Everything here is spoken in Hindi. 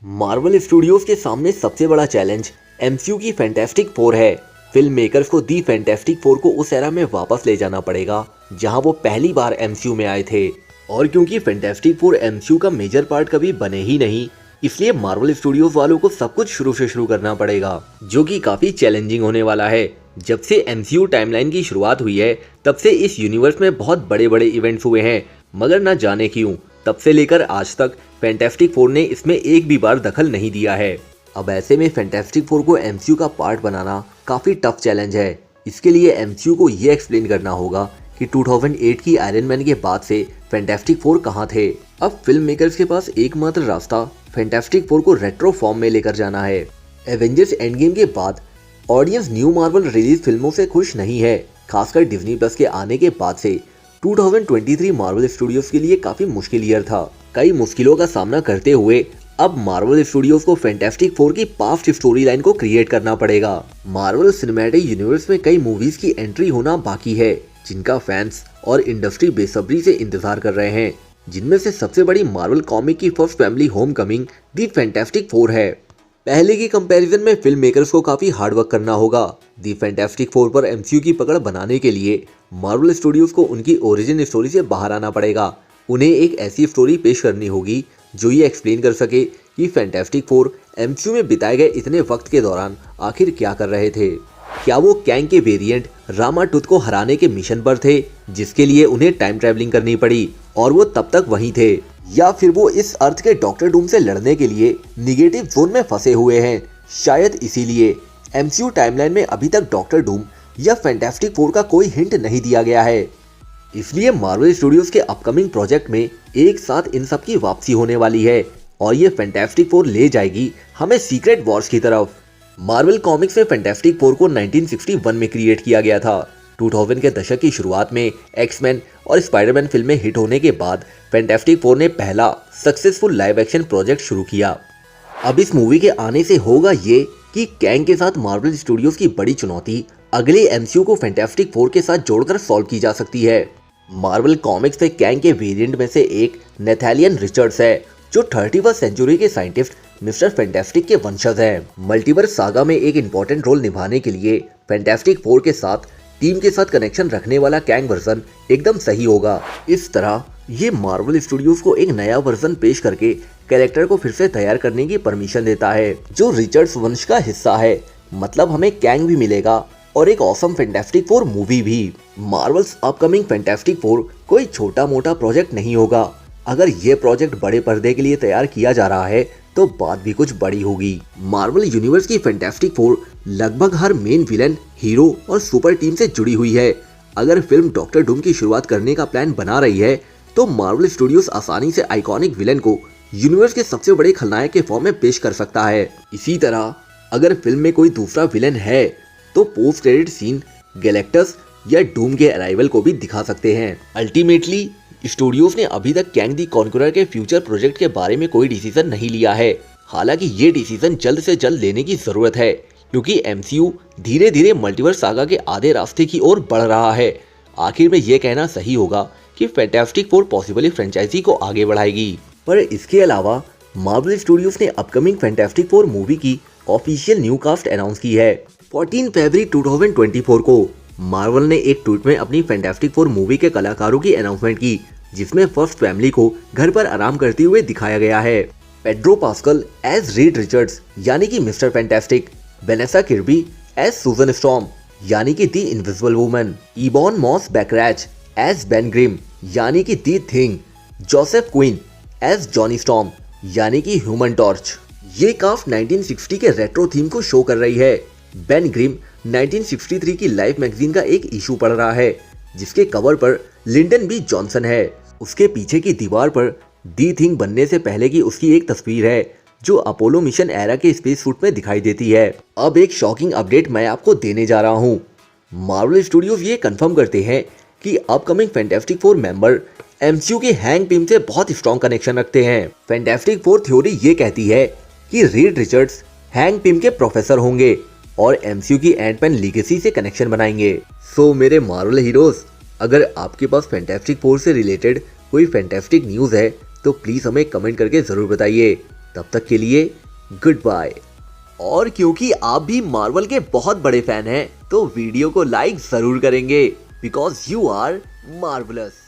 मार्वल स्टूडियोज के सामने सबसे बड़ा चैलेंज एमसीयू की फैंटास्टिक फोर है। फिल्म मेकर्स को दी फैंटास्टिक फोर को उस एरा में वापस ले जाना पड़ेगा जहां वो पहली बार एमसीयू में आए थे। और क्योंकि फैंटास्टिक फोर एमसीयू का मेजर पार्ट कभी बने ही नहीं, इसलिए मार्वल स्टूडियोज वालों को सब कुछ शुरू से शुरू करना पड़ेगा, जो कि काफी चैलेंजिंग होने वाला है। जब से एमसीयू टाइमलाइन की शुरुआत हुई है तब से इस यूनिवर्स में बहुत बड़े बड़े इवेंट्स हुए हैं, मगर न जाने क्यों तब से लेकर आज तक फैंटास्टिक फोर ने इसमें एक भी बार दखल नहीं दिया है। अब ऐसे में फैंटास्टिक फोर को एमसीयू का पार्ट बनाना काफी टफ चैलेंज है। इसके लिए एमसीयू को ये एक्सप्लेन करना होगा कि 2008 की आयरन मैन के बाद से फैंटास्टिक फोर कहाँ थे। अब फिल्म मेकर्स के पास एकमात्र रास्ता फैंटास्टिक फोर को रेट्रो फॉर्म में लेकर जाना है। एवेंजर्स एंड गेम के बाद ऑडियंस न्यू मार्वल रिलीज फिल्मों से खुश नहीं है। खासकर डिज्नी प्लस के आने के बाद से 2023 मार्वल स्टूडियोज के लिए काफी मुश्किल ईयर था। कई मुश्किलों का सामना करते हुए अब मार्वल स्टूडियोज को फैंटास्टिक फोर की पास्ट स्टोरी लाइन को क्रिएट करना पड़ेगा। मार्वल सिनेमैटिक यूनिवर्स में कई मूवीज की एंट्री होना बाकी है, जिनका फैंस और इंडस्ट्री बेसब्री से इंतजार कर रहे हैं। जिनमें से सबसे बड़ी मार्वल कॉमिक की फर्स्ट फैमिली होमकमिंग दी फैंटास्टिक फोर है। पहले की कंपैरिजन में फिल्म मेकर्स को काफी हार्ड वर्क करना होगा। दी फैंटास्टिक फोर पर एमसीयू की पकड़ बनाने के लिए मार्वल स्टूडियोज को उनकी ओरिजिन स्टोरी से बाहर आना पड़ेगा। उन्हें एक ऐसी स्टोरी पेश करनी होगी जो ये एक्सप्लेन कर सके कि फैंटास्टिक फोर एमसीयू में बिताए गए इतने वक्त के दौरान आखिर क्या कर रहे थे। क्या वो कैंग के वेरिएंट रामाटूथ को हराने के मिशन पर थे, जिसके लिए उन्हें टाइम ट्रैवलिंग करनी पड़ी और वो तब तक वहीं थे, या फिर वो इस अर्थ के डॉक्टर डूम से लड़ने के लिए निगेटिव जोन में फंसे हुए हैं। शायद इसीलिए एमसीयू टाइमलाइन में अभी तक डॉक्टर डूम या फैंटास्टिक फोर का कोई हिंट नहीं दिया गया है। इसलिए मार्वल स्टूडियोज के अपकमिंग प्रोजेक्ट में एक साथ इन सब की वापसी होने वाली है और ये फैंटास्टिक फोर ले जाएगी हमें सीक्रेट वॉर्स की तरफ। मार्वल कॉमिक्स में फैंटास्टिक फोर को 1961 में क्रिएट किया गया था। 2000 के दशक की शुरुआत में एक्समैन और स्पाइडरमैन फिल्में हिट होने के बाद फैंटास्टिक फोर ने पहला सक्सेसफुल लाइव एक्शन प्रोजेक्ट शुरू किया। अब इस मूवी के आने से होगा ये कि कैंग के साथ मार्वल स्टूडियोज की बड़ी चुनौती अगले एमसीयू को फैंटास्टिक फोर के साथ जोड़कर सॉल्व की जा सकती है। मार्वल कॉमिक्स में कैंग के वेरिएंट में से एक नेथालियन रिचर्ड्स है, जो 31वीं सेंचुरी के साइंटिस्ट मिस्टर फैंटास्टिक के वंशज हैं। मल्टीवर्स सागा में एक इम्पोर्टेंट रोल निभाने के लिए फैंटास्टिक फोर के साथ टीम के साथ कनेक्शन रखने वाला कैंग वर्जन एकदम सही होगा। इस तरह ये मार्वल स्टूडियोज को एक नया वर्जन पेश करके कैरेक्टर को फिर से तैयार करने की परमिशन देता है, जो रिचर्ड्स वंश का हिस्सा है। मतलब हमें कैंग भी मिलेगा और एक ऑसम फैंटास्टिक फोर मूवी भी। मार्वल्स अपकमिंग फैंटास्टिक फोर कोई छोटा मोटा प्रोजेक्ट नहीं होगा। अगर ये प्रोजेक्ट बड़े पर्दे के लिए तैयार किया जा रहा है तो बात भी कुछ बड़ी होगी। मार्वल यूनिवर्स की फैंटास्टिक फोर लगभग हर मेन विलन, हीरो और सुपर टीम से जुड़ी हुई है। अगर फिल्म डॉक्टर डूम की शुरुआत करने का प्लान बना रही है तो मार्वल स्टूडियोज आसानी से आइकॉनिक विलन को यूनिवर्स के सबसे बड़े खलनायक के फॉर्म में पेश कर सकता है। इसी तरह अगर फिल्म में कोई दूसरा विलन है तो पोस्ट क्रेडिट सीन गैलेक्टस या डूम के अराइवल को भी दिखा सकते हैं। अल्टीमेटली स्टूडियोज ने अभी तक कैंग दी कॉन्करर के फ्यूचर प्रोजेक्ट के बारे में कोई डिसीजन नहीं लिया है। हालांकि ये डिसीजन जल्द से जल्द लेने की जरूरत है, क्योंकि एमसीयू धीरे धीरे मल्टीवर्स सागा के आधे रास्ते की ओर बढ़ रहा है। आखिर में ये कहना सही होगा कि फैंटास्टिक फोर पॉसिबली फ्रेंचाइजी को आगे बढ़ाएगी। पर इसके अलावा मार्वल स्टूडियोज ने अपकमिंग फैंटास्टिक फोर मूवी की ऑफिशियल न्यू कास्ट अनाउंस की है। 14 फरवरी 2024 को मार्वल ने एक ट्वीट में अपनी फैंटास्टिक फोर मूवी के कलाकारों की अनाउंसमेंट की, जिसमें फर्स्ट फैमिली को घर पर आराम करते हुए दिखाया गया है। Pedro Pascal as Reed Richards यानी कि Mister Fantastic, Vanessa Kirby as Susan Storm यानी कि the invisible woman, Ebon Moss Bachrach as Ben Grimm यानी कि the thing, Joseph Quinn as Johnny Storm यानी कि ह्यूमन टॉर्च। ये कास्ट 1960 के रेट्रो थीम को शो कर रही है। बेन ग्रिम 1963 की लाइफ मैगजीन का एक इशू पढ़ रहा है, जिसके कवर पर लिंडन बी जॉनसन है। उसके पीछे की दीवार पर दी थिंग बनने से पहले की उसकी एक तस्वीर है, जो अपोलो मिशन एरा के स्पेस सूट में दिखाई देती है। अब एक शॉकिंग अपडेट मैं आपको देने जा रहा हूँ। मार्वल स्टूडियोज ये कंफर्म करते हैं कि upcoming fantastic four member MCU के हैंग पिम से बहुत स्ट्रॉन्ग कनेक्शन रखते हैं। फैंटास्टिक फोर थ्योरी ये कहती है कि रीड रिचर्ड्स हैंग पिम के प्रोफेसर होंगे और एमसीयू की एंटमैन लीगेसी से कनेक्शन बनाएंगे। सो मेरे मार्वल हीरोज, अगर आपके पास फैंटास्टिक फोर से रिलेटेड कोई फैंटास्टिक न्यूज़ है तो प्लीज़ हमें कमेंट करके ज़रूर बताइए। तब तक के लिए गुड बाय। और क्योंकि आप भी मार्वल के बहुत बड़े फैन हैं तो वीडियो को लाइक जरूर करेंगे बिकॉज यू आर मार्वलस।